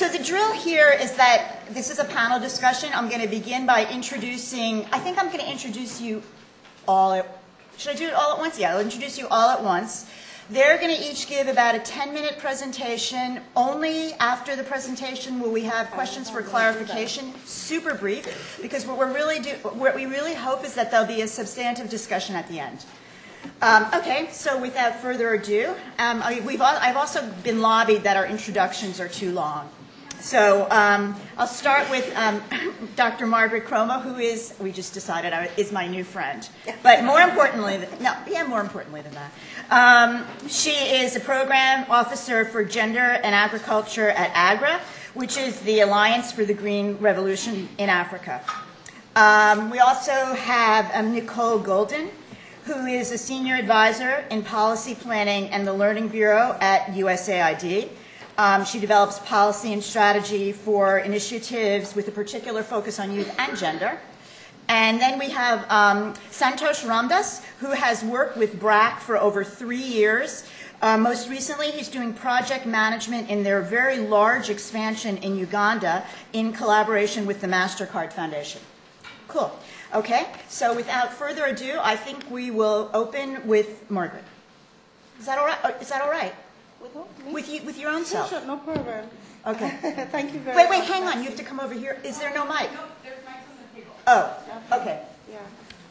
So the drill here is that this is a panel discussion. I'm going to begin by introducing, I think I'm going to introduce you all should I do it all at once? Yeah, I'll introduce you all at once. They're going to each give about a 10-minute presentation. Only after the presentation will we have questions for clarification, super brief, because what we really hope is that there'll be a substantive discussion at the end. Okay, so without further ado, I've also been lobbied that our introductions are too long. So I'll start with Dr. Margaret Kroma, who is, we just decided, is my new friend. But more importantly, more importantly than that, she is a program officer for gender and agriculture at AGRA, which is the Alliance for the Green Revolution in Africa. We also have Nicole Goldin, who is a senior advisor in policy planning and the Learning Bureau at USAID. She develops policy and strategy for initiatives with a particular focus on youth and gender. And then we have Santhosh Ramdoss, who has worked with BRAC for over 3 years. Most recently, he's doing project management in their very large expansion in Uganda in collaboration with the MasterCard Foundation. Cool. Okay, so without further ado, I think we will open with Margaret. Is that all right? Is that all right? With your own self? Sure, no problem. Okay. Thank you very much. Wait, hang on. You have to come over here. Is there no mic? No, there's mics on the table. Oh, okay. Yeah.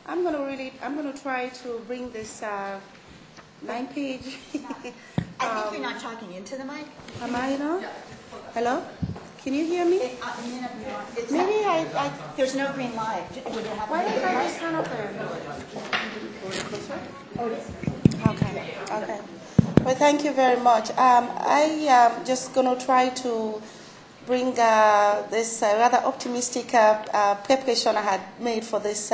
I'm going to try to bring this 9-page. I think you're not talking into the mic. Am I not? Hello? Can you hear me? Maybe there's no green light. Why don't I just turn off Okay. Well, thank you very much. I am just going to try to bring this rather optimistic preparation I had made for this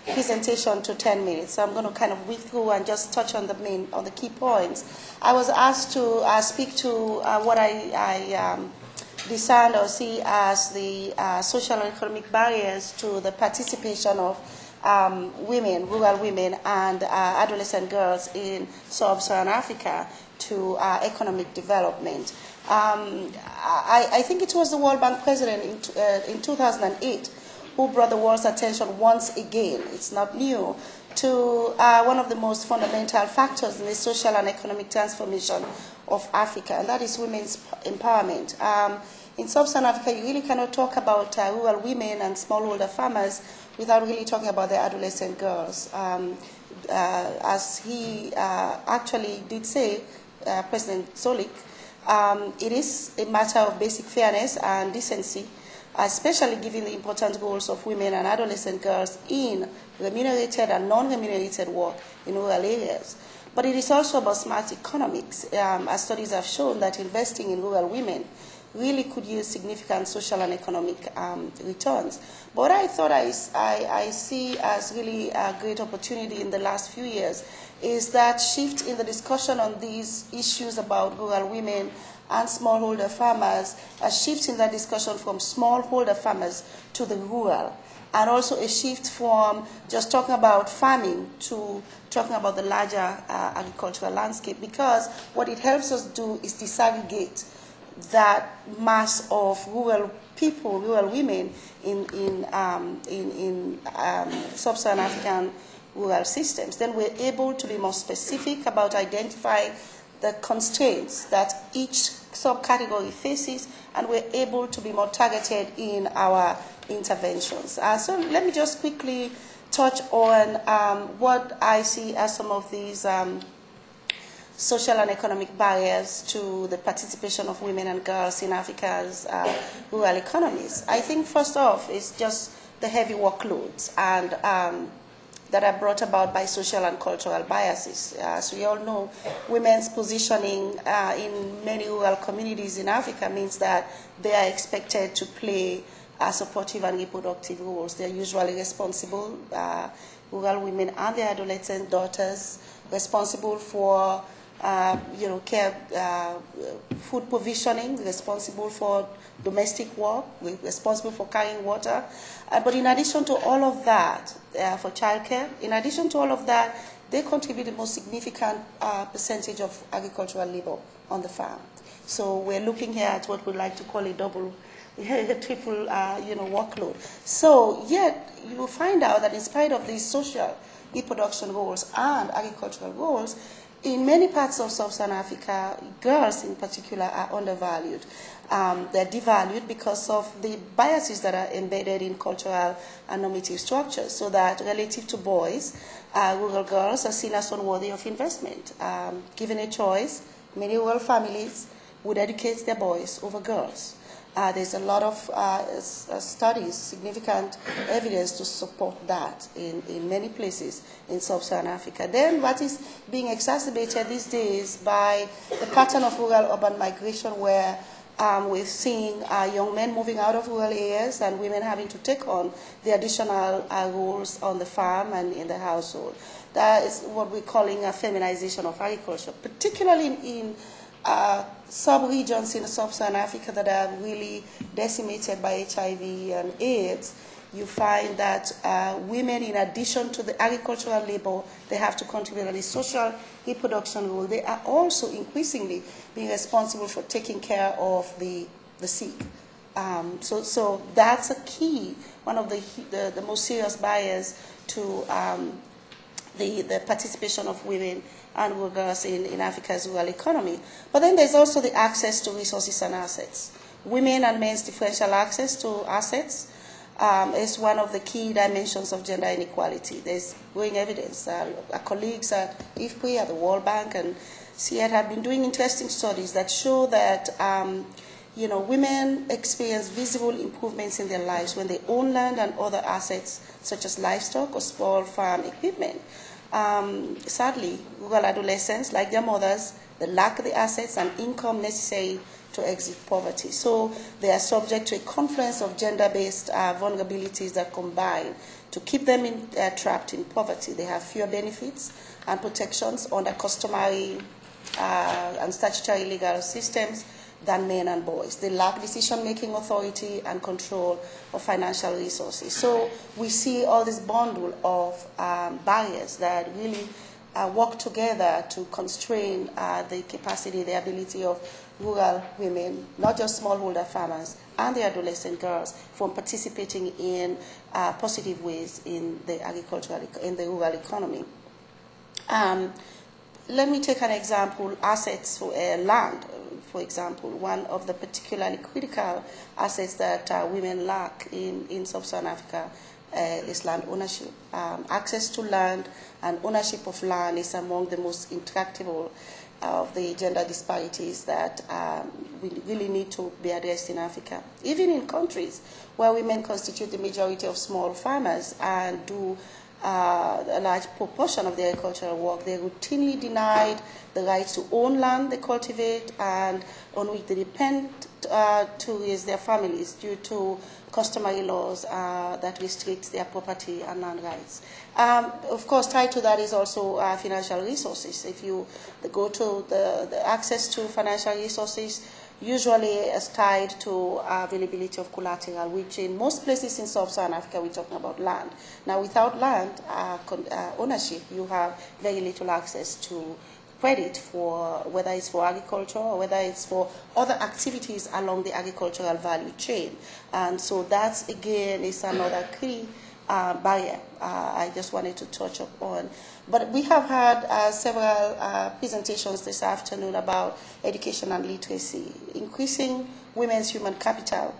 presentation to 10 minutes. So I'm going to kind of whip through and just touch on the key points. I was asked to speak to what I discern or see as the social and economic barriers to the participation of women, rural women, and adolescent girls in sub-Saharan Africa to economic development. I think it was the World Bank president in 2008 who brought the world's attention once again, it's not new, to one of the most fundamental factors in the social and economic transformation of Africa, and that is women's empowerment. In sub-Saharan Africa, you really cannot talk about rural women and smallholder farmers without really talking about the adolescent girls. As he actually did say, President Solik, it is a matter of basic fairness and decency, especially given the important roles of women and adolescent girls in remunerated and non-remunerated work in rural areas. But it is also about smart economics, as studies have shown that investing in rural women really could use significant social and economic returns. But what I thought I see as really a great opportunity in the last few years is that shift in the discussion on these issues about rural women and smallholder farmers, a shift in that discussion from smallholder farmers to the rural, and also a shift from just talking about farming to talking about the larger agricultural landscape, because what it helps us do is disaggregate that mass of rural people, rural women in sub-Saharan African rural systems. Then we're able to be more specific about identifying the constraints that each subcategory faces, and we're able to be more targeted in our interventions. So let me just quickly touch on what I see as some of these social and economic barriers to the participation of women and girls in Africa's rural economies. I think first off is just the heavy workloads and that are brought about by social and cultural biases. As we all know, women's positioning in many rural communities in Africa means that they are expected to play supportive and reproductive roles. They're usually responsible, rural women and their adolescent daughters, responsible for care, food provisioning, responsible for domestic work, responsible for carrying water. But in addition to all of that, for childcare, in addition to all of that, they contribute the most significant percentage of agricultural labor on the farm. So we're looking here at what we like to call a double, triple, workload. So yet you will find out that in spite of these social reproduction goals and agricultural goals, in many parts of sub-Saharan Africa, girls in particular are undervalued. They're devalued because of the biases that are embedded in cultural and normative structures, so that relative to boys, rural girls are seen as unworthy of investment. Given a choice, many rural families would educate their boys over girls. There's a lot of studies, significant evidence to support that in many places in sub-Saharan Africa. Then what is being exacerbated these days by the pattern of rural-urban migration, where we're seeing young men moving out of rural areas and women having to take on the additional roles on the farm and in the household. That is what we're calling a feminization of agriculture, particularly in sub-regions in sub-Saharan Africa that are really decimated by HIV and AIDS. You find that women, in addition to the agricultural labor they have to contribute to the social reproduction role, they are also increasingly being responsible for taking care of the sick. So that's a key, one of the most serious barriers to the participation of women and rural girls in Africa's rural economy. But then there's also the access to resources and assets. Women and men's differential access to assets is one of the key dimensions of gender inequality. There's growing evidence. Our colleagues at IFPRI, at the World Bank, and CIED have been doing interesting studies that show that women experience visible improvements in their lives when they own land and other assets, such as livestock or small farm equipment. Sadly, rural adolescents, like their mothers, they lack the assets and income necessary to exit poverty. So they are subject to a confluence of gender-based vulnerabilities that combine to keep them trapped in poverty. They have fewer benefits and protections under customary and statutory legal systems than men and boys. They lack decision-making authority and control of financial resources. So we see all this bundle of barriers that really work together to constrain the capacity, the ability of rural women, not just smallholder farmers, and the adolescent girls from participating in positive ways in the rural economy. Let me take an example, assets for land. For example, one of the particularly critical assets that women lack in sub-Saharan Africa is land ownership. Access to land and ownership of land is among the most intractable of the gender disparities that we really need to be addressed in Africa. Even in countries where women constitute the majority of small farmers and do a large proportion of their agricultural work, they are routinely denied the right to own land they cultivate and on which they depend to raise their families due to customary laws that restrict their property and land rights. Of course, tied to that is also financial resources. If you go to the access to financial resources, usually is tied to availability of collateral, which in most places in sub-Saharan Africa, we're talking about land. Now, without land ownership, you have very little access to credit for whether it's for agriculture or whether it's for other activities along the agricultural value chain. And so that, again, is another key barrier I just wanted to touch upon. But we have had several presentations this afternoon about education and literacy. Increasing women's human capital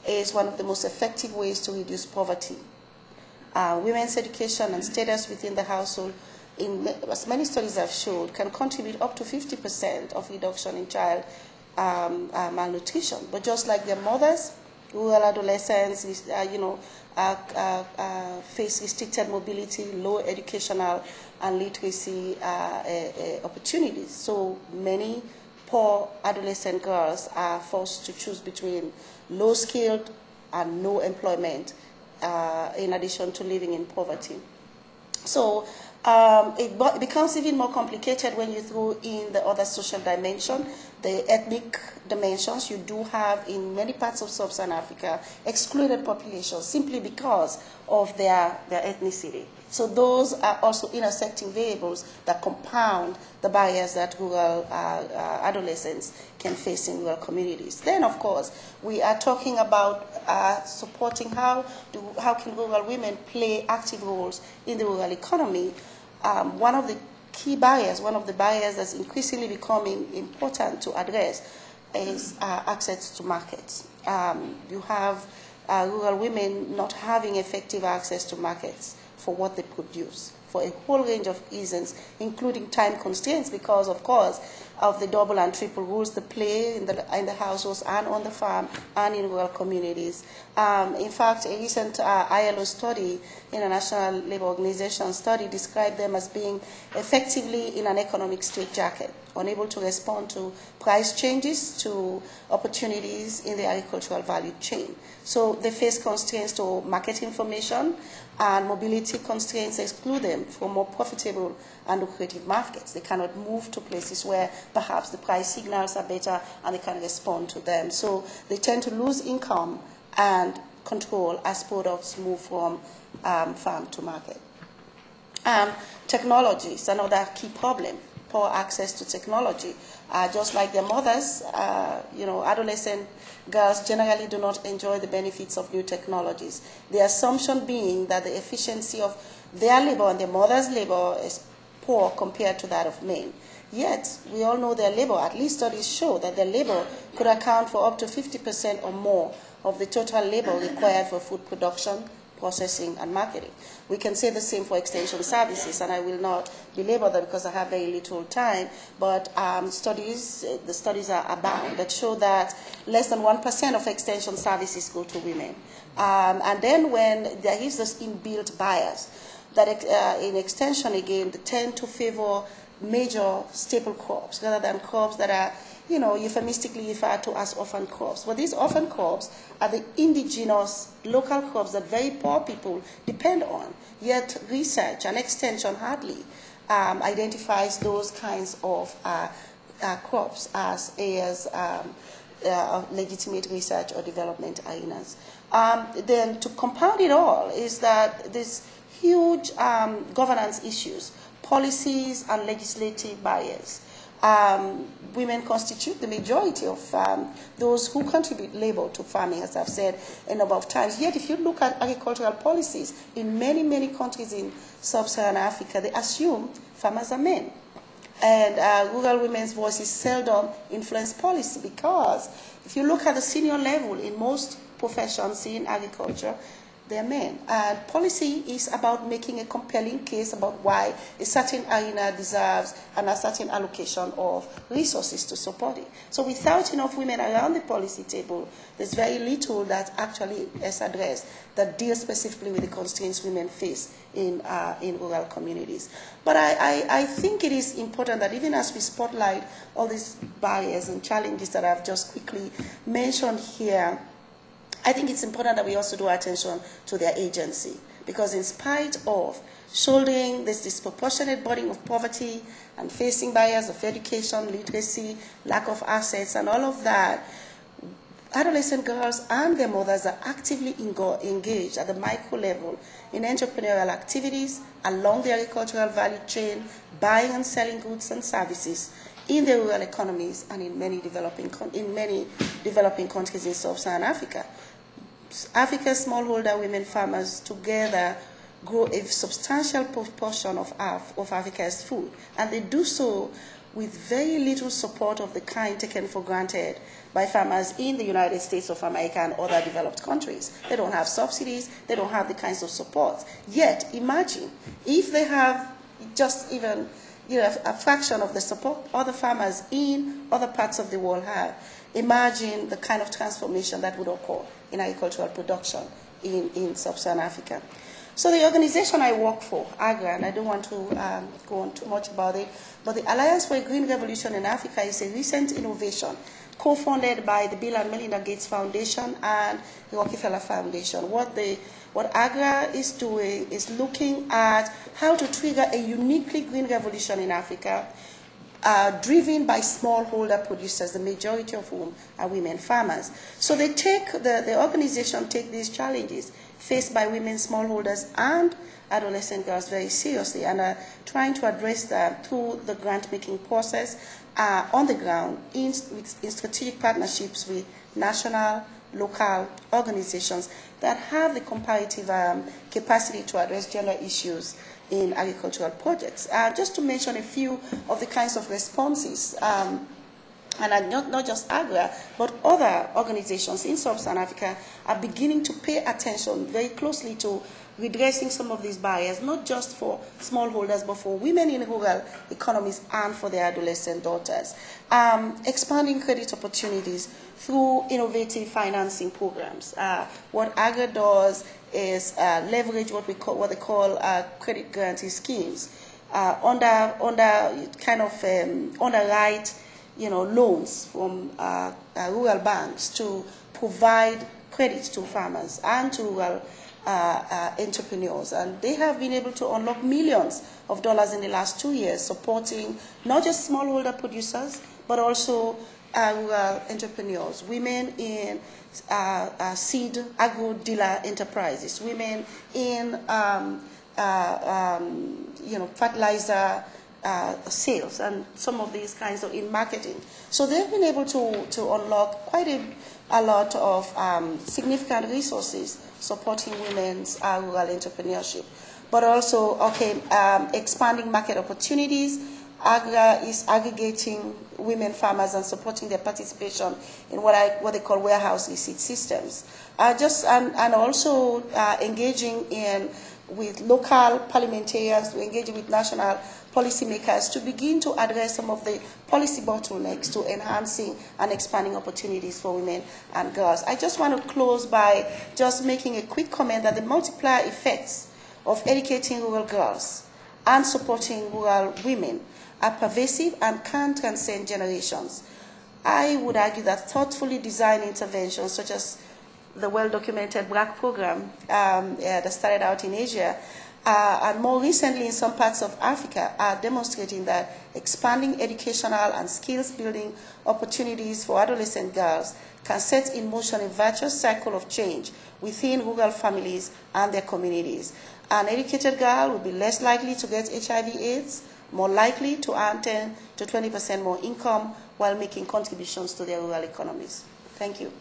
is one of the most effective ways to reduce poverty. Women's education and status within the household, as many studies have showed, can contribute up to 50% of reduction in child malnutrition. But just like their mothers, rural adolescents, face restricted mobility, low educational and literacy opportunities. So many poor adolescent girls are forced to choose between low-skilled and no employment, in addition to living in poverty. So it becomes even more complicated when you throw in the other social dimension the ethnic dimensions you do have in many parts of sub-Saharan Africa, excluded populations simply because of their ethnicity. So those are also intersecting variables that compound the barriers that rural adolescents can face in rural communities. Then, of course, we are talking about supporting how can rural women play active roles in the rural economy. One of the key barriers, one of the barriers that's increasingly becoming important to address is access to markets. You have rural women not having effective access to markets for what they produce, for a whole range of reasons, including time constraints because, of course, of the double and triple roles they play in the households and on the farm and in rural communities. In fact, a recent ILO study, International Labour Organization study, described them as being effectively in an economic straitjacket, unable to respond to price changes, to opportunities in the agricultural value chain. So they face constraints to market information, and mobility constraints exclude them from more profitable and lucrative markets. They cannot move to places where perhaps the price signals are better and they can respond to them. So they tend to lose income and control as products move from farm to market. Technology is another key problem. Poor access to technology. Just like their mothers, adolescent girls generally do not enjoy the benefits of new technologies. The assumption being that the efficiency of their labor and their mother's labor is poor compared to that of men. Yet, we all know their labor, at least studies show that their labor could account for up to 50% or more of the total labor required for food production, processing, and marketing. We can say the same for extension services, and I will not belabor that because I have very little time, but the studies are abound that show that less than 1% of extension services go to women. And then when there is this inbuilt bias, that in extension, again, they tend to favor major staple crops rather than crops that are euphemistically referred to as orphan crops. But these orphan crops are the indigenous local crops that very poor people depend on. Yet research and extension hardly identifies those kinds of crops as areas of legitimate research or development arenas. Then to compound it all is that this huge governance issues, policies and legislative barriers. Women constitute the majority of those who contribute labor to farming, as I've said a number of times. Yet, if you look at agricultural policies in many, many countries in sub-Saharan Africa, they assume farmers are men. And rural women's voices seldom influence policy because if you look at the senior level in most professions in agriculture, they're men. And policy is about making a compelling case about why a certain arena deserves a certain allocation of resources to support it. So without enough women around the policy table, there's very little that actually is addressed that deals specifically with the constraints women face in rural communities. But I think it is important that even as we spotlight all these barriers and challenges that I've just quickly mentioned here, I think it's important that we also do attention to their agency, because in spite of shouldering this disproportionate burden of poverty and facing barriers of education, literacy, lack of assets, and all of that, adolescent girls and their mothers are actively engaged at the micro level in entrepreneurial activities along the agricultural value chain, buying and selling goods and services in the rural economies and in many developing countries in sub-Saharan Africa. Africa's smallholder women farmers together grow a substantial proportion of Africa's food, and they do so with very little support of the kind taken for granted by farmers in the United States of America and other developed countries. They don't have subsidies, they don't have the kinds of support. Yet, imagine if they have just even a fraction of the support other farmers in other parts of the world have. Imagine the kind of transformation that would occur in agricultural production in sub-Saharan Africa. So the organization I work for, AGRA, and I don't want to go on too much about it, but the Alliance for a Green Revolution in Africa is a recent innovation co-funded by the Bill and Melinda Gates Foundation and the Rockefeller Foundation. What AGRA is doing is looking at how to trigger a uniquely green revolution in Africa driven by smallholder producers, the majority of whom are women farmers. So they take, the organization take these challenges faced by women smallholders and adolescent girls very seriously, and are trying to address that through the grant-making process on the ground in strategic partnerships with national, local organizations that have the comparative capacity to address gender issues in agricultural projects. Just to mention a few of the kinds of responses, and not just AGRA, but other organizations in Sub-Saharan Africa are beginning to pay attention very closely to redressing some of these barriers, not just for smallholders, but for women in rural economies and for their adolescent daughters. Expanding credit opportunities through innovative financing programs. What AGRA does is leverage what they call credit guarantee schemes, underwrite loans from rural banks to provide credit to farmers and to rural entrepreneurs. And they have been able to unlock millions of dollars in the last 2 years, supporting not just smallholder producers, but also rural entrepreneurs, women in seed agro-dealer enterprises, women in fertilizer sales, and some of these kinds of in marketing. So they've been able to unlock quite a lot of significant resources supporting women's rural entrepreneurship. But also, expanding market opportunities. AGRA is aggregating women farmers and supporting their participation in what they call warehouse receipt systems. And also engaging with local parliamentarians, engaging with national policymakers to begin to address some of the policy bottlenecks to enhancing and expanding opportunities for women and girls. I just want to close by just making a quick comment that the multiplier effects of educating rural girls and supporting rural women are pervasive and can transcend generations. I would argue that thoughtfully designed interventions such as the well-documented BRAC program that started out in Asia and more recently in some parts of Africa are demonstrating that expanding educational and skills-building opportunities for adolescent girls can set in motion a virtuous cycle of change within rural families and their communities. An educated girl will be less likely to get HIV/AIDS, more likely to earn 10 to 20% more income while making contributions to their rural economies. Thank you.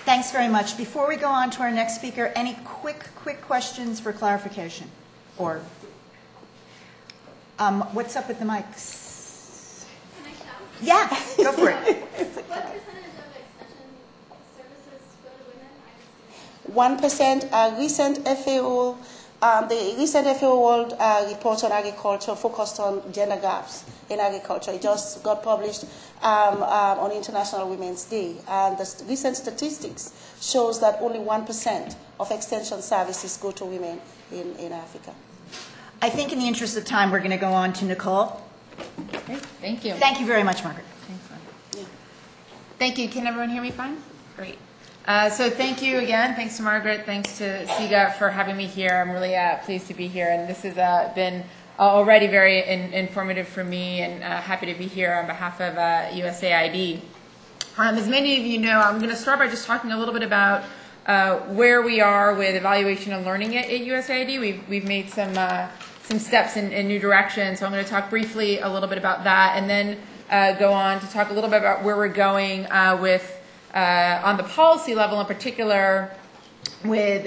Thanks very much. Before we go on to our next speaker, any quick questions for clarification? Or what's up with the mics? Can I shout? Yeah, go for it. What percentage of extension services go to women? 1%. Recent FAO, the recent FAO World Report on Agriculture focused on gender gaps in agriculture. It just got published on International Women's Day. And the recent statistics shows that only 1% of extension services go to women in Africa. I think in the interest of time, we're going to go on to Nicole. Great. Thank you. Thank you very much, Margaret. Thanks, Margaret. Yeah. Thank you. Can everyone hear me fine? Great. So thank you again. Thanks to Margaret. Thanks to SIGA for having me here. I'm really pleased to be here. And this has been already very informative for me, and happy to be here on behalf of USAID. As many of you know, I'm going to start by just talking a little bit about where we are with evaluation and learning at USAID. We've made some steps in new directions, so I'm going to talk briefly a little bit about that, and then go on to talk a little bit about where we're going with on the policy level in particular with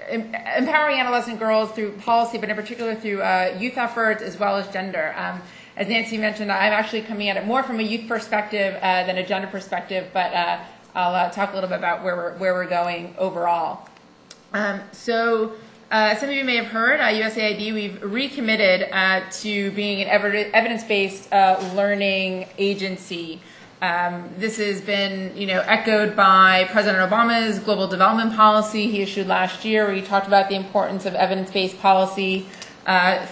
empowering adolescent girls through policy, but in particular through youth efforts as well as gender. As Nancy mentioned, I'm actually coming at it more from a youth perspective than a gender perspective, but I'll talk a little bit about where we're going overall. Some of you may have heard, USAID, we've recommitted to being an evidence-based learning agency. This has been, echoed by President Obama's global development policy he issued last year, where he talked about the importance of evidence-based policy,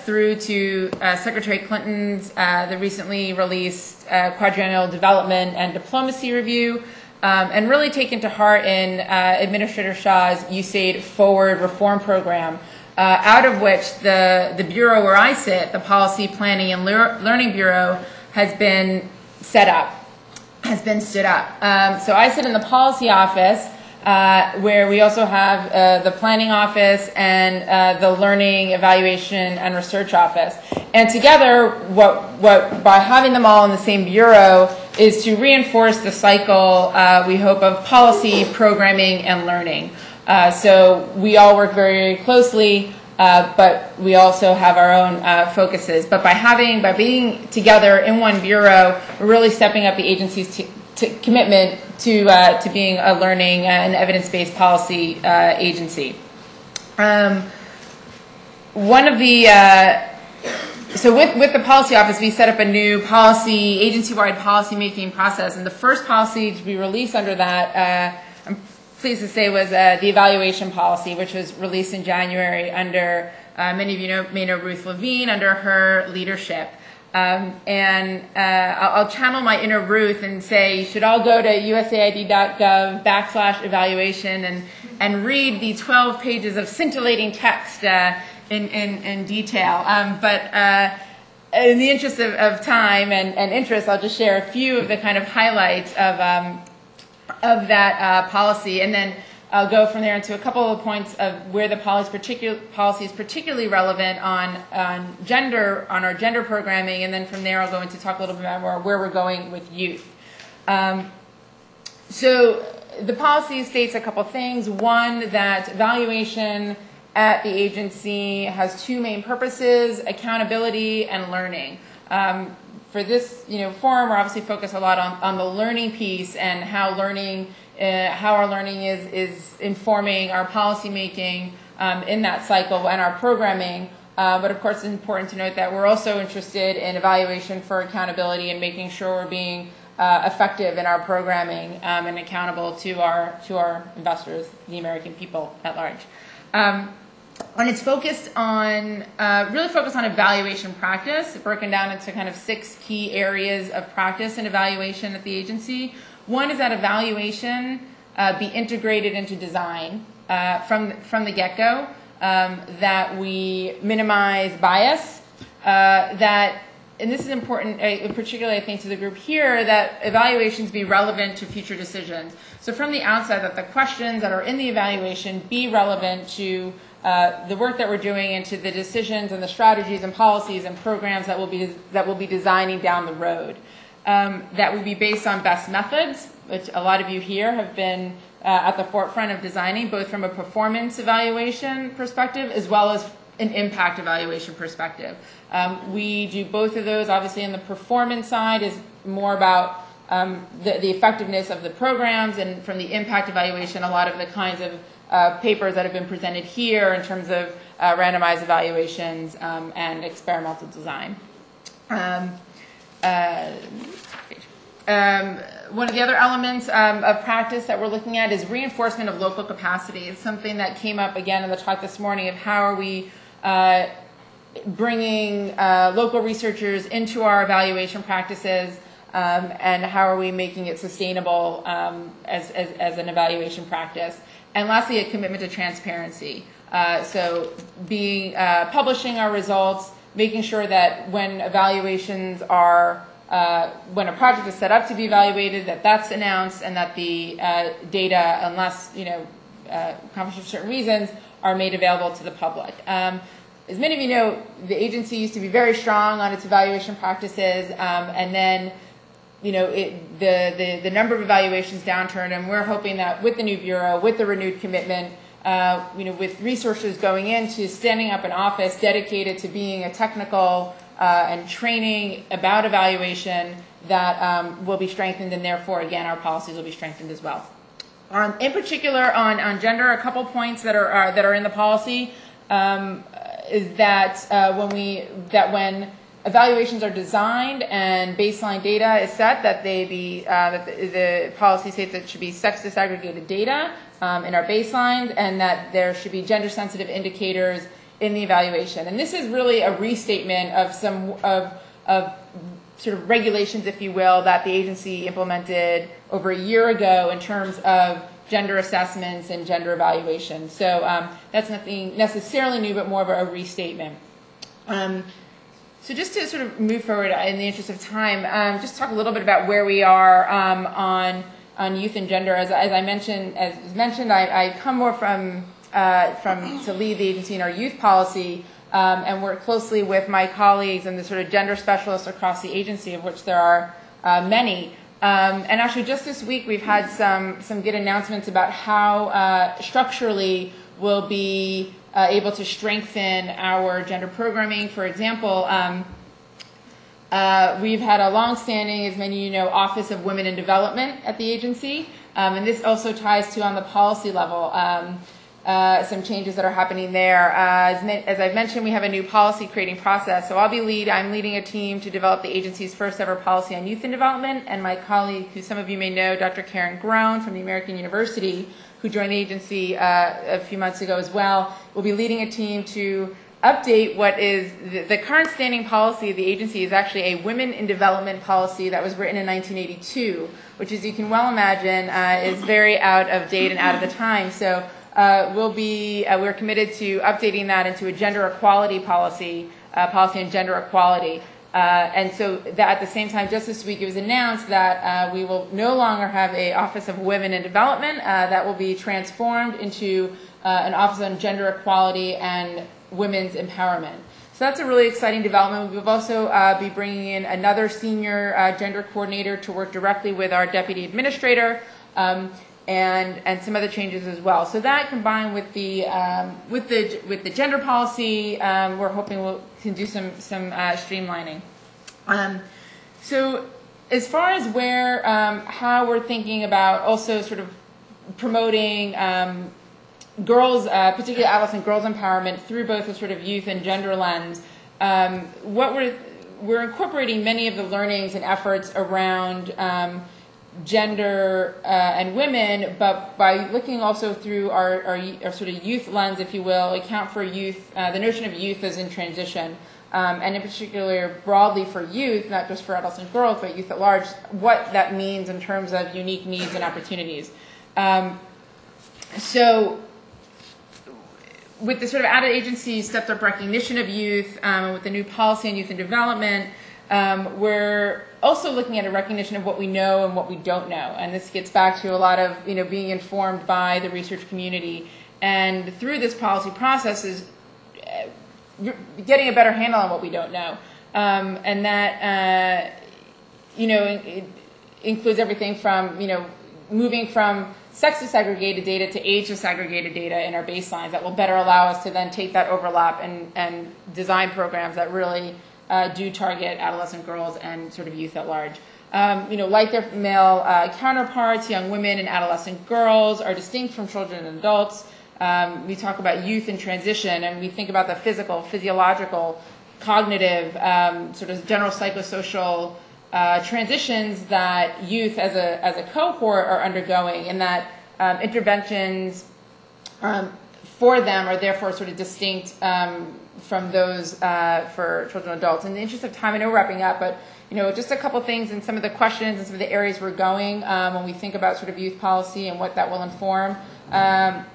through to Secretary Clinton's the recently released quadrennial development and diplomacy review, and really taken to heart in Administrator Shah's USAID Forward Reform Program, out of which the bureau where I sit, the Policy Planning and Learning Bureau, has been set up, has been stood up. So I sit in the policy office, where we also have the planning office and the learning, evaluation, and research office. And together, what by having them all in the same bureau is to reinforce the cycle, we hope, of policy, programming, and learning. So we all work very closely, but we also have our own focuses. But by being together in one bureau, we're really stepping up the agency's commitment to being a learning and evidence-based policy agency. One of the so with the policy office, we set up a new policy, agency-wide policy-making process, and the first policy to be released under that, I'm pleased to say, was the evaluation policy, which was released in January under, many of you may know Ruth Levine, under her leadership. I'll channel my inner Ruth and say you should all go to usaid.gov/evaluation and read the 12 pages of scintillating text in detail. But in the interest of time and interest, I'll just share a few of the kind of highlights of that policy, and then I'll go from there into a couple of points of where the policy is particularly relevant on gender, on our gender programming, and then from there I'll go into talk a little bit more where we're going with youth. So the policy states a couple things. One, that evaluation at the agency has two main purposes: accountability and learning. For this forum, we're obviously focused a lot on the learning piece and how our learning is informing our policy making in that cycle and our programming. But of course, it's important to note that we're also interested in evaluation for accountability and making sure we're being effective in our programming and accountable to our investors, the American people at large. And it's focused on, really focused on evaluation practice, broken down into kind of 6 key areas of practice and evaluation at the agency. One is that evaluation be integrated into design from the get-go, that we minimize bias, and this is important, particularly I think to the group here, that evaluations be relevant to future decisions. So from the outset, that the questions that are in the evaluation be relevant to the work that we're doing and to the decisions and the strategies and policies and programs that we'll be designing down the road. That would be based on best methods, which a lot of you here have been at the forefront of designing, both from a performance evaluation perspective as well as an impact evaluation perspective. We do both of those. Obviously, on the performance side is more about the effectiveness of the programs, and from the impact evaluation, a lot of the kinds of papers that have been presented here in terms of randomized evaluations and experimental design. One of the other elements of practice that we're looking at is reinforcement of local capacity. It's something that came up again in the talk this morning of how are we bringing local researchers into our evaluation practices, and how are we making it sustainable as an evaluation practice. And lastly, a commitment to transparency. So publishing our results, making sure that when evaluations are when a project is set up to be evaluated, that's announced, and that the data, unless accomplished for certain reasons, are made available to the public. As many of you know, the agency used to be very strong on its evaluation practices, and then the number of evaluations downturned, and we're hoping that with the new bureau, with the renewed commitment, with resources going into standing up an office dedicated to being a technical and training about evaluation, that will be strengthened, and therefore, again, our policies will be strengthened as well. In particular, on gender, a couple points that are in the policy is that when evaluations are designed and baseline data is set, that the policy states that it should be sex disaggregated data in our baselines, and that there should be gender sensitive indicators in the evaluation. And this is really a restatement of sort of regulations, if you will, that the agency implemented over a year ago in terms of gender assessments and gender evaluation. So that's nothing necessarily new, but more of a restatement. So just to sort of move forward in the interest of time, just talk a little bit about where we are on youth and gender. As I mentioned, I come more from to lead the agency in our youth policy, and work closely with my colleagues and the sort of gender specialists across the agency, of which there are many. And actually, just this week, we've had some good announcements about how structurally we'll be able to strengthen our gender programming. For example, we've had a long-standing, as many of you know, Office of Women in Development at the agency, and this also ties to, on the policy level, some changes that are happening there. As I've mentioned, we have a new policy creating process. So I'm leading a team to develop the agency's first ever policy on youth and development, and my colleague, who some of you may know, Dr. Karen Grown from the American University, who joined the agency a few months ago as well, will be leading a team to update what is the current standing policy of the agency is actually a women in development policy that was written in 1982, which, as you can well imagine, is very out of date and out of the time. So we're committed to updating that into a gender equality policy on gender equality. And so that at the same time, just this week, it was announced that we will no longer have an Office of Women in Development. That will be transformed into an Office on Gender Equality and Women's Empowerment. So that's a really exciting development. We'll also be bringing in another senior gender coordinator to work directly with our deputy administrator, and some other changes as well. So that combined with the gender policy, we're hoping we can do some streamlining. So as far as where how we're thinking about also sort of promoting girls, particularly adolescent girls empowerment through both a sort of youth and gender lens, what we're incorporating many of the learnings and efforts around gender and women, but by looking also through our sort of youth lens, if you will, account for youth, the notion of youth as in transition, and in particular broadly for youth, not just for adolescent girls, but youth at large, what that means in terms of unique needs and opportunities. So with the sort of added agency stepped up recognition of youth, with the new policy on youth and development, we're also looking at a recognition of what we know and what we don't know. And this gets back to a lot of, being informed by the research community. And through this policy process is getting a better handle on what we don't know. And that, it includes everything from, moving from sex disaggregated data to age disaggregated data in our baselines that will better allow us to then take that overlap and design programs that really do target adolescent girls and sort of youth at large. Like their male counterparts, young women and adolescent girls are distinct from children and adults. We talk about youth in transition, and we think about the physical, physiological, cognitive, sort of general psychosocial transitions that youth as a cohort are undergoing, and that interventions for them are therefore sort of distinct from those for children and adults. In the interest of time, I know we're wrapping up, but just a couple things and some of the questions and some of the areas we're going when we think about sort of youth policy and what that will inform,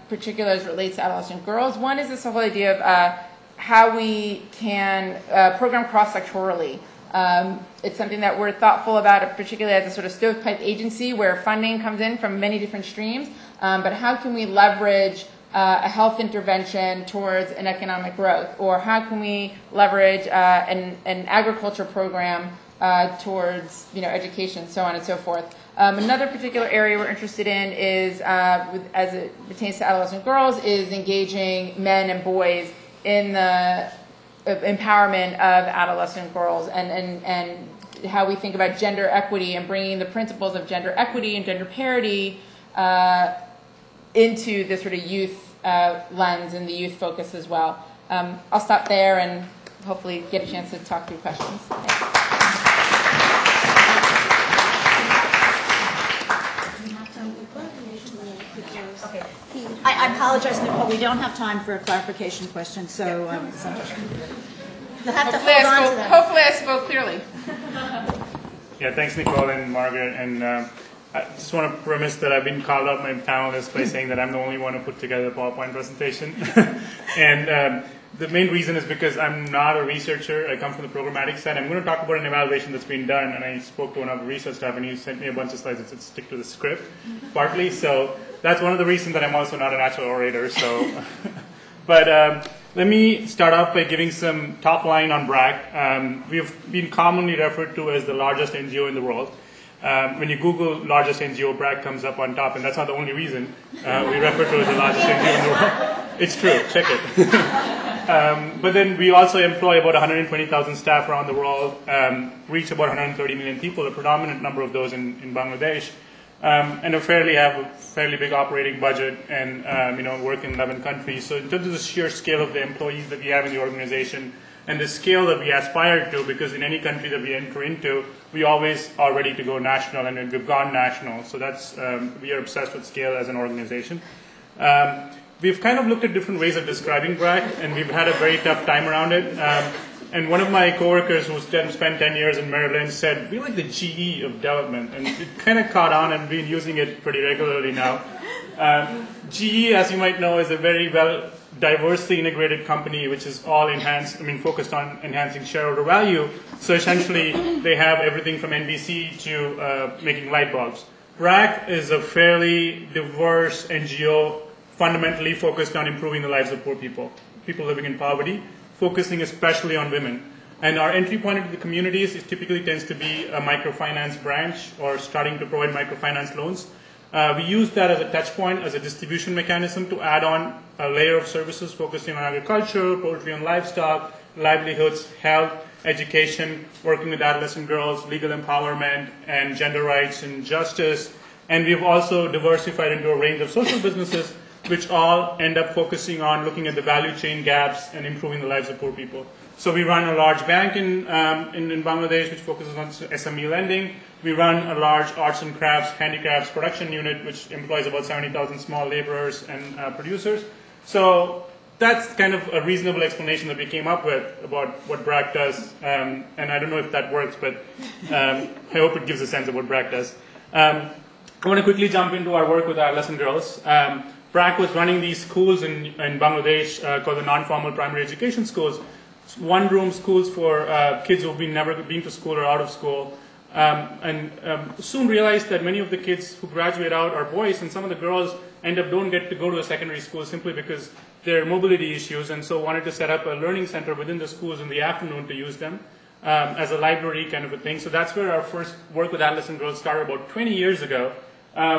particularly as it relates to adolescent girls. One is this whole idea of how we can program cross-sectorally. It's something that we're thoughtful about, particularly as a sort of stovepipe agency where funding comes in from many different streams, but how can we leverage a health intervention towards an economic growth, or how can we leverage an agriculture program towards education, so on and so forth. Another particular area we're interested in is, as it pertains to adolescent girls, is engaging men and boys in the empowerment of adolescent girls, and how we think about gender equity and bringing the principles of gender equity and gender parity into the sort of youth lens and the youth focus as well. I'll stop there and hopefully get a chance to talk through questions. Thanks. Okay. I apologize, Nicole. We don't have time for a clarification question, so Santhosh, you'll have to hold on to that. Hopefully I spoke clearly. Yeah, thanks, Nicole and Margaret. And I just want to premise that I've been called out my panelists by saying that I'm the only one who put together a PowerPoint presentation. And the main reason is because I'm not a researcher. I come from the programmatic side. I'm going to talk about an evaluation that's been done, and I spoke to one of the research staff, and he sent me a bunch of slides that said stick to the script, partly. So that's one of the reasons that I'm also not a natural orator. So, but let me start off by giving some top line on BRAC. We've been commonly referred to as the largest NGO in the world. When you Google largest NGO, BRAC comes up on top, and that's not the only reason we refer to it as the largest NGO in the world. It's true, check it. But then we also employ about 120,000 staff around the world, reach about 130 million people, a predominant number of those in Bangladesh, and have a fairly big operating budget, and work in 11 countries. So in terms of the sheer scale of the employees that we have in the organization, and the scale that we aspire to, because in any country that we enter into, we always are ready to go national, and we've gone national. So that's we are obsessed with scale as an organization. We've kind of looked at different ways of describing BRAC, and we've had a very tough time around it. And one of my coworkers who spent 10 years in Merrill Lynch said, we're like the GE of development. And it kind of caught on, and we've been using it pretty regularly now. GE, as you might know, is a very well diversely integrated company, which is all focused on enhancing shareholder value. So essentially, they have everything from NBC to making light bulbs. BRAC is a fairly diverse NGO, fundamentally focused on improving the lives of poor people living in poverty, focusing especially on women. And our entry point into the communities typically tends to be a microfinance branch or starting to provide microfinance loans. We use that as a touch point, as a distribution mechanism to add on a layer of services focusing on agriculture, poultry and livestock, livelihoods, health, education, working with adolescent girls, legal empowerment, and gender rights and justice. And we've also diversified into a range of social businesses, which all end up focusing on looking at the value chain gaps and improving the lives of poor people. So we run a large bank in Bangladesh, which focuses on SME lending. We run a large arts and crafts, handicrafts production unit, which employs about 70,000 small laborers and producers. So that's kind of a reasonable explanation that we came up with about what BRAC does. And I don't know if that works, but I hope it gives a sense of what BRAC does. I want to quickly jump into our work with adolescent girls. BRAC was running these schools in Bangladesh called the non-formal primary education schools, one-room schools for kids who've never been to school or out of school, and soon realized that many of the kids who graduate out are boys, and some of the girls don't get to go to a secondary school simply because there are mobility issues, and so wanted to set up a learning center within the schools in the afternoon to use them as a library kind of a thing. So that's where our first work with adolescent girls started about 20 years ago.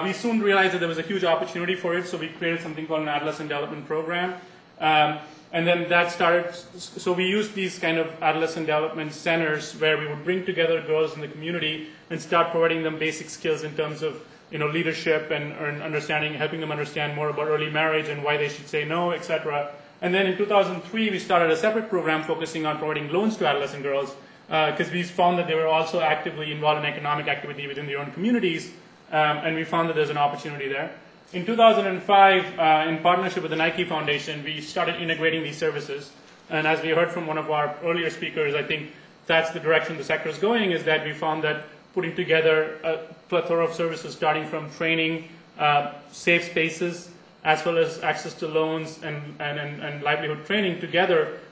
We soon realized that there was a huge opportunity for it, so we created something called an Adolescent Development Program. And then that started, so we used these kind of adolescent development centers where we would bring together girls in the community and start providing them basic skills in terms of leadership and understanding, helping them understand more about early marriage and why they should say no, etc. And then in 2003, we started a separate program focusing on providing loans to adolescent girls because we found that they were also actively involved in economic activity within their own communities. And we found that there's an opportunity there. In 2005, in partnership with the Nike Foundation, we started integrating these services. And as we heard from one of our earlier speakers, I think that's the direction the sector is going, is that we found that putting together a plethora of services starting from training, safe spaces, as well as access to loans and livelihood training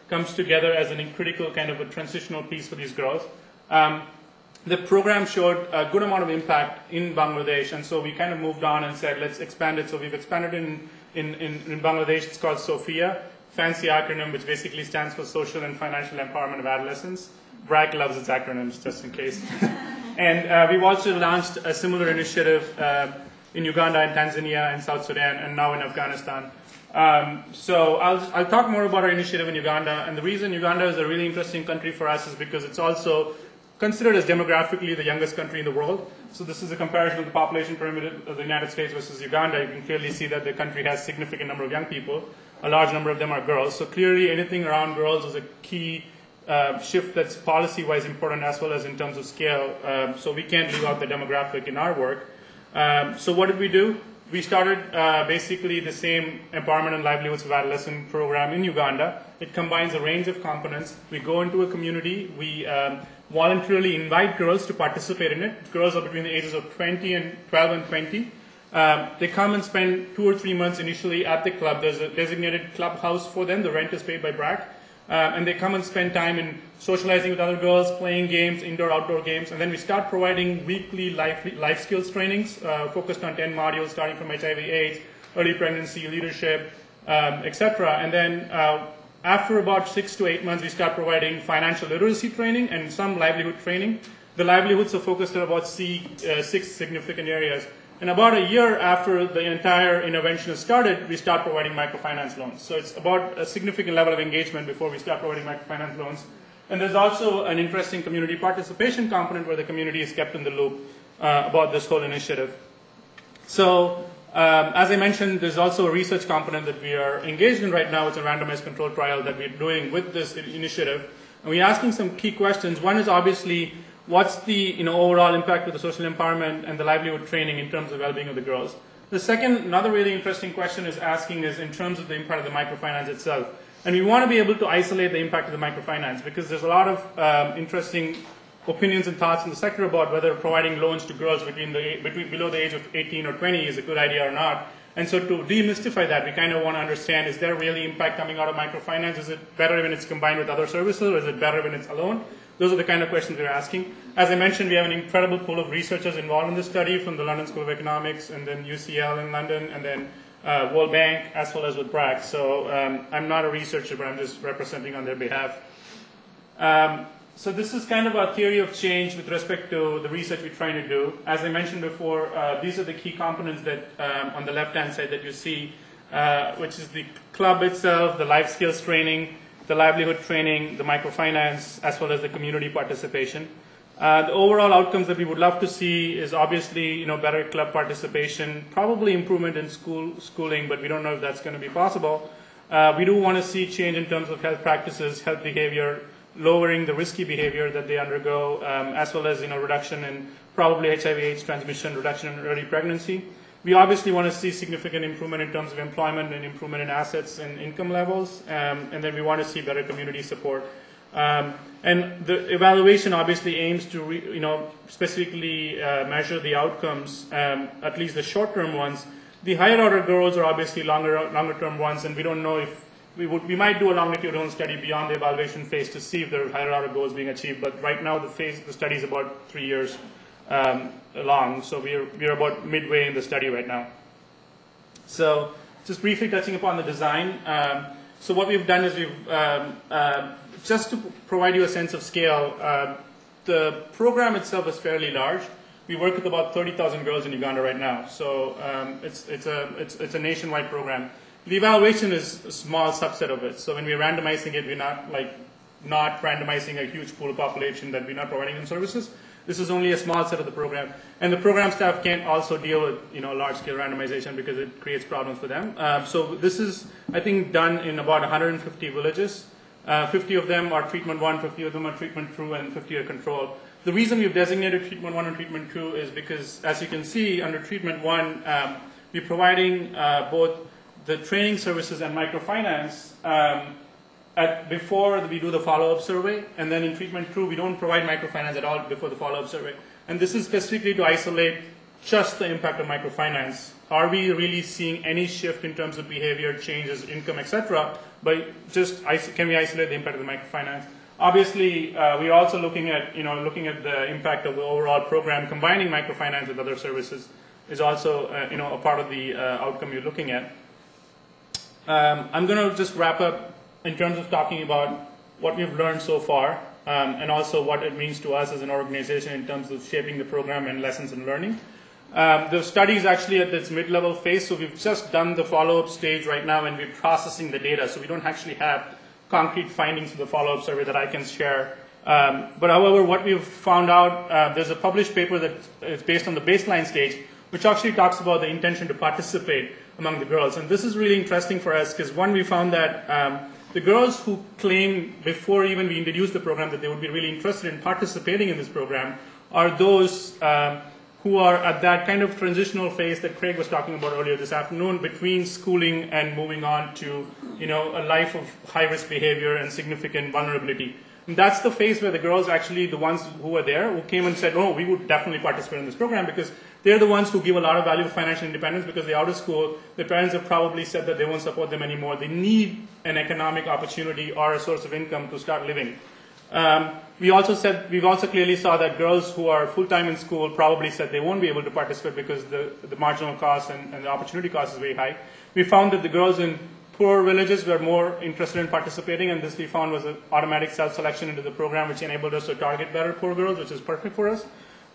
comes together as a critical kind of a transitional piece for these girls. The program showed a good amount of impact in Bangladesh, and so we kind of moved on and said, let's expand it. So we've expanded in Bangladesh. It's called SOFIA, fancy acronym, which basically stands for Social and Financial Empowerment of Adolescents. BRAC loves its acronyms, just in case. And we've also launched a similar initiative in Uganda and Tanzania and South Sudan, and now in Afghanistan. So I'll talk more about our initiative in Uganda, and the reason Uganda is a really interesting country for us is because it's also considered as demographically the youngest country in the world. So this is a comparison of the population pyramid of the United States versus Uganda. You can clearly see that the country has a significant number of young people. A large number of them are girls. So clearly anything around girls is a key shift that's policy-wise important as well as in terms of scale. So we can't leave out the demographic in our work. So what did we do? We started basically the same Empowerment and Livelihoods of Adolescent program in Uganda. It combines a range of components. We go into a community. We voluntarily invite girls to participate in it. Girls are between the ages of 12 and 20. They come and spend 2 or 3 months initially at the club. There's a designated clubhouse for them. The rent is paid by BRAC. And they come and spend time in socializing with other girls, playing games, indoor, outdoor games. And then we start providing weekly life skills trainings focused on 10 modules, starting from HIV/AIDS, early pregnancy, leadership, etc. And then after about 6 to 8 months, we start providing financial literacy training and some livelihood training. The livelihoods are focused on about 6 significant areas. And about a year after the entire intervention is started, we start providing microfinance loans. So it's about a significant level of engagement before we start providing microfinance loans. And there's also an interesting community participation component where the community is kept in the loop about this whole initiative. So as I mentioned, there's also a research component that we are engaged in right now. It's a randomized control trial that we're doing with this initiative. And we're asking some key questions. One is obviously, what's the overall impact of the social empowerment and the livelihood training in terms of well-being of the girls? The second, another really interesting question is in terms of the impact of the microfinance itself. And we want to be able to isolate the impact of the microfinance because there's a lot of interesting opinions and thoughts in the sector about whether providing loans to girls below the age of 18 or 20 is a good idea or not. And so to demystify that, we kind of want to understand, is there really impact coming out of microfinance? Is it better when it's combined with other services, or is it better when it's alone? Those are the kind of questions we're asking. As I mentioned, we have an incredible pool of researchers involved in this study from the London School of Economics and then UCL in London and then World Bank as well as with BRAC. So I'm not a researcher, but I'm just representing on their behalf. So this is kind of a theory of change with respect to the research we're trying to do. As I mentioned before, these are the key components that on the left-hand side that you see, which is the club itself, the life skills training, the livelihood training, the microfinance, as well as the community participation. The overall outcomes that we would love to see is obviously, better club participation, probably improvement in schooling, but we don't know if that's going to be possible. We do want to see change in terms of health practices, health behavior, lowering the risky behavior that they undergo, as well as, reduction in probably HIV/AIDS transmission, reduction in early pregnancy. We obviously want to see significant improvement in terms of employment and improvement in assets and income levels, and then we want to see better community support. And the evaluation obviously aims to, specifically measure the outcomes, at least the short-term ones. The higher order goals are obviously longer-term ones, and we don't know if we might do a longitudinal study beyond the evaluation phase to see if there are higher order goals being achieved. But right now, the study is about 3 years long, so we're about midway in the study right now. So just briefly touching upon the design. So what we've done is just to provide you a sense of scale, the program itself is fairly large. We work with about 30,000 girls in Uganda right now, so it's a nationwide program. The evaluation is a small subset of it. So when we're randomizing it, we're not randomizing a huge pool of population that we're not providing them services. This is only a small set of the program. And the program staff can't also deal with large-scale randomization because it creates problems for them. So this is, I think, done in about 150 villages. 50 of them are treatment 1, 50 of them are treatment 2, and 50 are control. The reason we've designated treatment 1 and treatment 2 is because, as you can see, under treatment 1, we're providing both the training services and microfinance before we do the follow-up survey, and then in treatment 2, we don't provide microfinance at all before the follow-up survey. And this is specifically to isolate just the impact of microfinance. Are we really seeing any shift in terms of behavior, changes, income, etc.? But just can we isolate the impact of the microfinance? Obviously, we're also looking at the impact of the overall program. Combining microfinance with other services is also a part of the outcome you're looking at. I'm going to just wrap up in terms of talking about what we've learned so far, and also what it means to us as an organization in terms of shaping the program and lessons and learning. The study is actually at its mid-level phase, so we've just done the follow-up stage right now, and we're processing the data, so we don't actually have concrete findings of the follow-up survey that I can share. But however, what we've found out, there's a published paper that is based on the baseline stage, which actually talks about the intention to participate among the girls. And this is really interesting for us because, one, we found that the girls who claim before even we introduced the program that they would be really interested in participating in this program are those who are at that kind of transitional phase that Craig was talking about earlier this afternoon, between schooling and moving on to a life of high-risk behavior and significant vulnerability. And that's the phase where the girls actually, the ones who were there, who came and said, oh, we would definitely participate in this program because they're the ones who give a lot of value to financial independence because they're out of school. Their parents have probably said that they won't support them anymore. They need an economic opportunity or a source of income to start living. We've also clearly saw that girls who are full-time in school probably said they won't be able to participate because the marginal cost and the opportunity cost is very high. We found that the girls in poor villages were more interested in participating, and this we found was an automatic self-selection into the program, which enabled us to target better poor girls, which is perfect for us.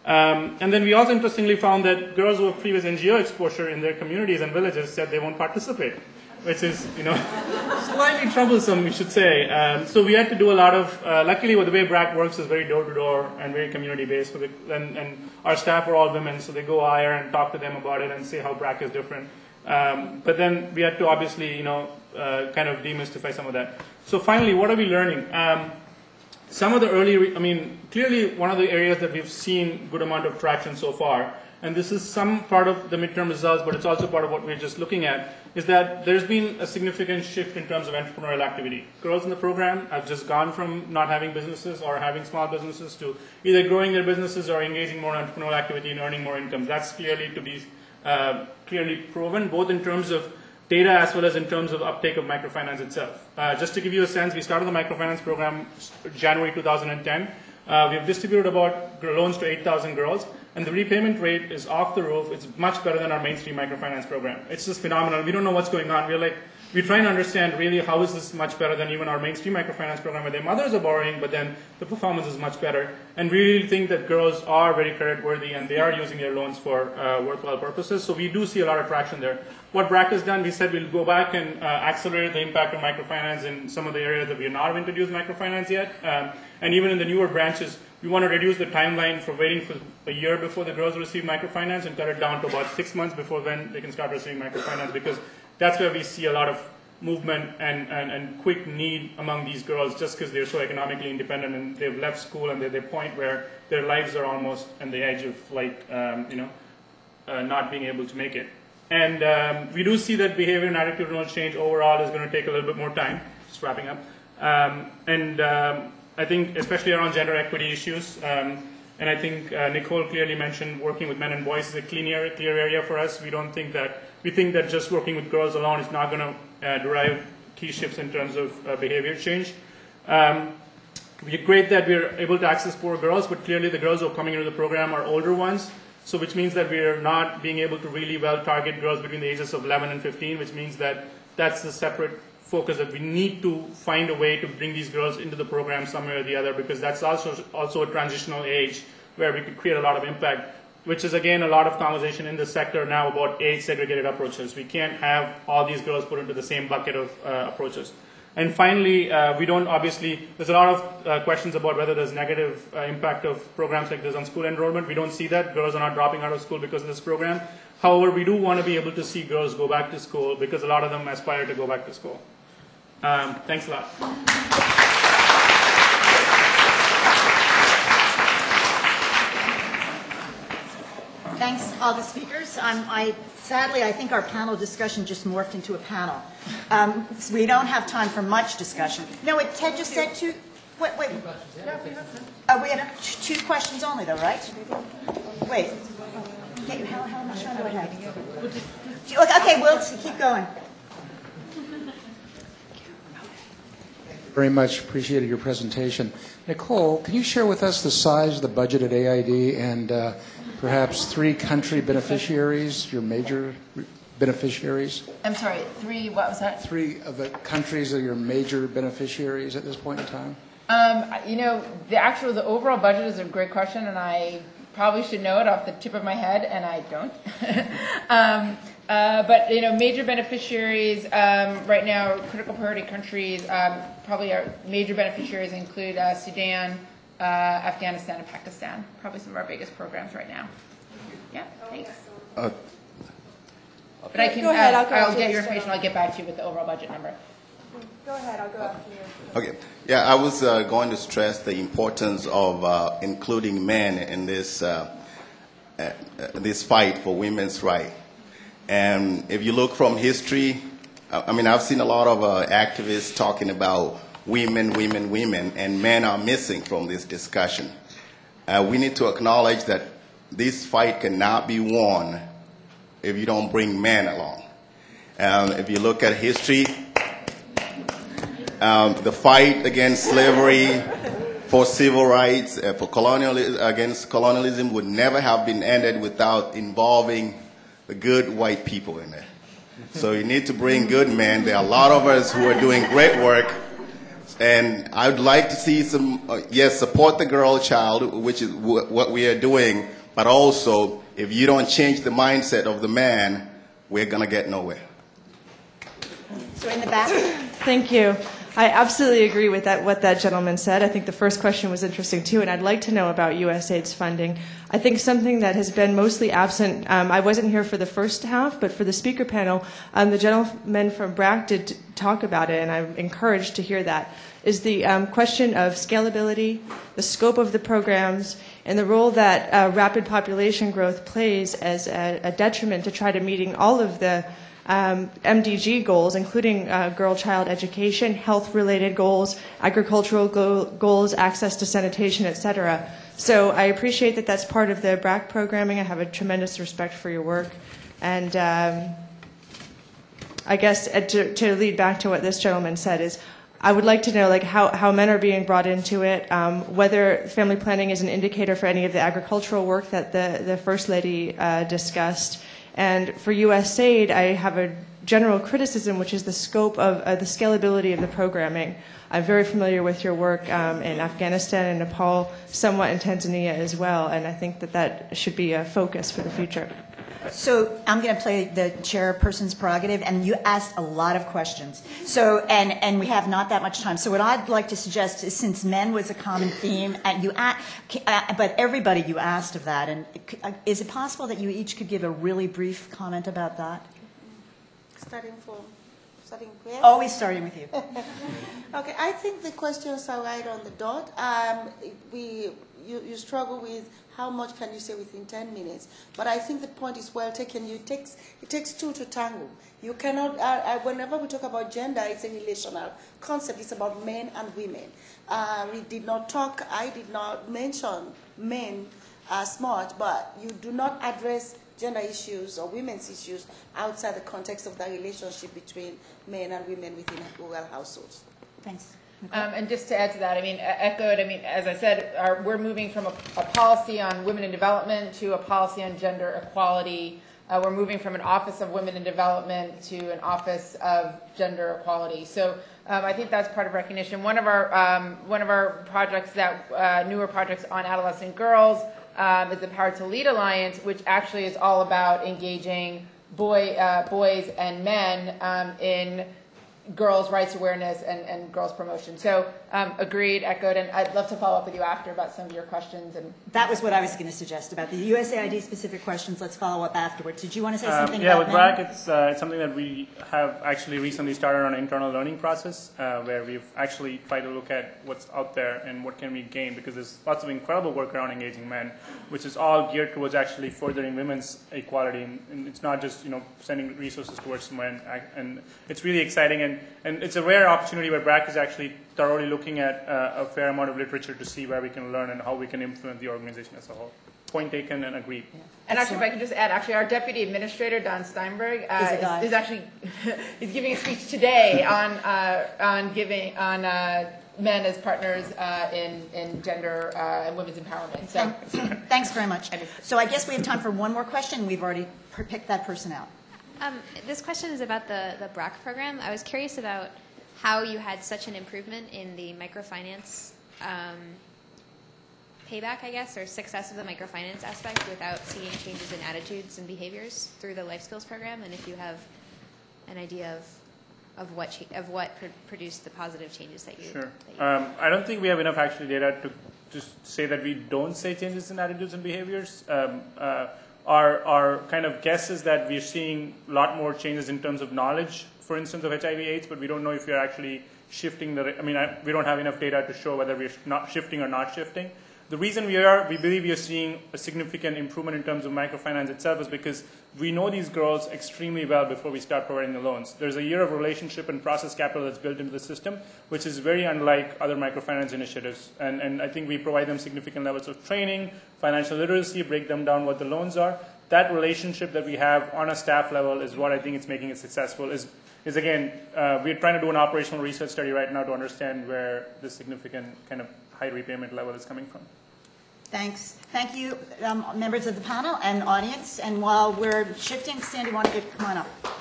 And then we also interestingly found that girls who have previous NGO exposure in their communities and villages said they won't participate, which is, slightly troublesome, we should say. So we had to do a lot of, luckily the way BRAC works is very door-to-door and very community-based, and our staff are all women, so they go hire and talk to them about it and say how BRAC is different. But then we had to obviously, kind of demystify some of that. So finally, what are we learning? Some of the clearly one of the areas that we've seen good amount of traction so far, and this is some part of the midterm results, but it's also part of what we're just looking at, is that there's been a significant shift in terms of entrepreneurial activity. Girls in the program have just gone from not having businesses or having small businesses to either growing their businesses or engaging more in entrepreneurial activity and earning more income. That's clearly to be clearly proven, both in terms of data as well as in terms of uptake of microfinance itself. Just to give you a sense, we started the microfinance program January 2010. We have distributed about loans to 8,000 girls, and the repayment rate is off the roof. It's much better than our mainstream microfinance program. It's just phenomenal. We don't know what's going on. We're trying to understand really how is this much better than even our mainstream microfinance program where their mothers are borrowing, but then the performance is much better. And we really think that girls are very credit worthy and they are using their loans for worthwhile purposes. So we do see a lot of traction there. What BRAC has done, we said we'll go back and accelerate the impact of microfinance in some of the areas that we have not introduced microfinance yet. And even in the newer branches, we want to reduce the timeline for waiting for a year before the girls receive microfinance and cut it down to about 6 months before when they can start receiving microfinance, because that's where we see a lot of movement and quick need among these girls just because they're so economically independent and they've left school and they're at the point where their lives are almost on the edge of not being able to make it. And we do see that behavior and attitudinal change overall is going to take a little bit more time. Just wrapping up. I think especially around gender equity issues, and I think Nicole clearly mentioned working with men and boys is a clear area for us. We think that just working with girls alone is not going to derive key shifts in terms of behavior change. We're great that we're able to access poor girls, but clearly the girls who are coming into the program are older ones, so which means that we're not being able to really well target girls between the ages of 11 and 15, which means that that's the separate focus that we need to find a way to bring these girls into the program some way or the other, because that's also a transitional age where we could create a lot of impact, which is again a lot of conversation in the sector now about age segregated approaches. We can't have all these girls put into the same bucket of approaches. And finally, there's a lot of questions about whether there's negative impact of programs like this on school enrollment. We don't see that. Girls are not dropping out of school because of this program. However, we do want to be able to see girls go back to school because a lot of them aspire to go back to school. Thanks a lot. Thanks, all the speakers. Sadly, I think our panel discussion just morphed into a panel. So we don't have time for much discussion. No, wait, Ted just said two. Wait. We have two questions only, though, right? Wait. How much time do I have? Okay, we'll keep going. Very much appreciated your presentation. Nicole, can you share with us the size of the budget at AID and perhaps 3 country beneficiaries, your major beneficiaries? I'm sorry, 3, what was that? 3 of the countries that are your major beneficiaries at this point in time? The overall budget is a great question, and I probably should know it off the tip of my head, and I don't. But major beneficiaries right now, critical priority countries, probably our major beneficiaries include Sudan, Afghanistan, and Pakistan. Probably some of our biggest programs right now. Yeah, thanks. But I can. Go ahead. I'll get your information. I'll get back to you with the overall budget number. Go ahead. I'll go after you. Okay. Yeah, I was going to stress the importance of including men in this fight for women's rights. And if you look from history, I've seen a lot of activists talking about women, women, women, and men are missing from this discussion. We need to acknowledge that this fight cannot be won if you don't bring men along. If you look at history, the fight against slavery, for civil rights, for against colonialism would never have been ended without involving the good white people in there. So you need to bring good men. There are a lot of us who are doing great work, and I would like to see some, yes, support the girl child, which is what we are doing, but also if you don't change the mindset of the man, we're going to get nowhere. So in the back. Thank you. I absolutely agree with what that gentleman said. I think the first question was interesting too, and I'd like to know about USAID's funding. I think something that has been mostly absent, I wasn't here for the first half, but for the speaker panel, the gentleman from BRAC did talk about it, and I'm encouraged to hear that, is the question of scalability, the scope of the programs, and the role that rapid population growth plays as a detriment to try to meeting all of the MDG goals, including girl-child education, health-related goals, agricultural goals, access to sanitation, etc. So I appreciate that that's part of the BRAC programming. I have a tremendous respect for your work. And I guess to lead back to what this gentleman said is, I would like to know how men are being brought into it, whether family planning is an indicator for any of the agricultural work that the First Lady discussed. And for USAID, I have a general criticism, which is the scope of the scalability of the programming. I'm very familiar with your work in Afghanistan and Nepal, somewhat in Tanzania as well, and I think that should be a focus for the future. So I'm going to play the chairperson's prerogative, and you asked a lot of questions. So and we have not that much time. So what I'd like to suggest is, since men was a common theme, and but everybody you asked of that, and is it possible that you each could give a really brief comment about that? Starting where? Always starting with you. Okay, I think the questions are right on the dot. You struggle with how much can you say within 10 minutes, but I think the point is well taken. It takes two to tango. You cannot, whenever we talk about gender, it's a relational concept. It's about men and women. I did not mention men as much, but you do not address gender issues or women's issues outside the context of the relationship between men and women within rural households. Thanks. And just to add to that, as I said, we're moving from a policy on women in development to a policy on gender equality. We're moving from an Office of Women in Development to an Office of Gender Equality. So I think that's part of recognition. One of our projects, newer projects on adolescent girls, is the Power to Lead Alliance, which actually is all about engaging boys and men in girls' rights awareness and girls' promotion. So agreed, echoed, and I'd love to follow up with you after about some of your questions. And that was what I was going to suggest about the USAID specific questions. Let's follow up afterwards. Did you want to say something about with BRAC, it's something that we have actually recently started on an internal learning process where we've actually tried to look at what's out there and what can we gain, because there's lots of incredible work around engaging men, which is all geared towards actually furthering women's equality. And it's not just sending resources towards men, and it's really exciting. And it's a rare opportunity where BRAC is actually thoroughly looking at a fair amount of literature to see where we can learn and how we can influence the organization as a whole. Point taken and agreed. Yeah. And actually, if I could just add, our deputy administrator, Don Steinberg, is actually he's giving a speech today on men as partners in gender and women's empowerment. So thanks very much. So I guess we have time for one more question. We've already picked that person out. This question is about the BRAC program. I was curious about how you had such an improvement in the microfinance payback, I guess, or success of the microfinance aspect without seeing changes in attitudes and behaviors through the life skills program, and if you have an idea of what produced the positive changes that you. Sure. I don't think we have enough actually data to just say that we don't see changes in attitudes and behaviors. Our kind of guess is that we're seeing a lot more changes in terms of knowledge, for instance, of HIV/AIDS, but we don't know if we're actually shifting we don't have enough data to show whether we're not shifting or not shifting. The reason we believe we are seeing a significant improvement in terms of microfinance itself is because we know these girls extremely well before we start providing the loans. There's a year of relationship and process capital that's built into the system, which is very unlike other microfinance initiatives. And I think we provide them significant levels of training, financial literacy, break them down what the loans are. That relationship that we have on a staff level is what I think is making it successful. Is again, we're trying to do an operational research study right now to understand where this significant kind of high repayment level is coming from. Thanks. Thank you, members of the panel and audience. And while we're shifting, Sandy, come on up.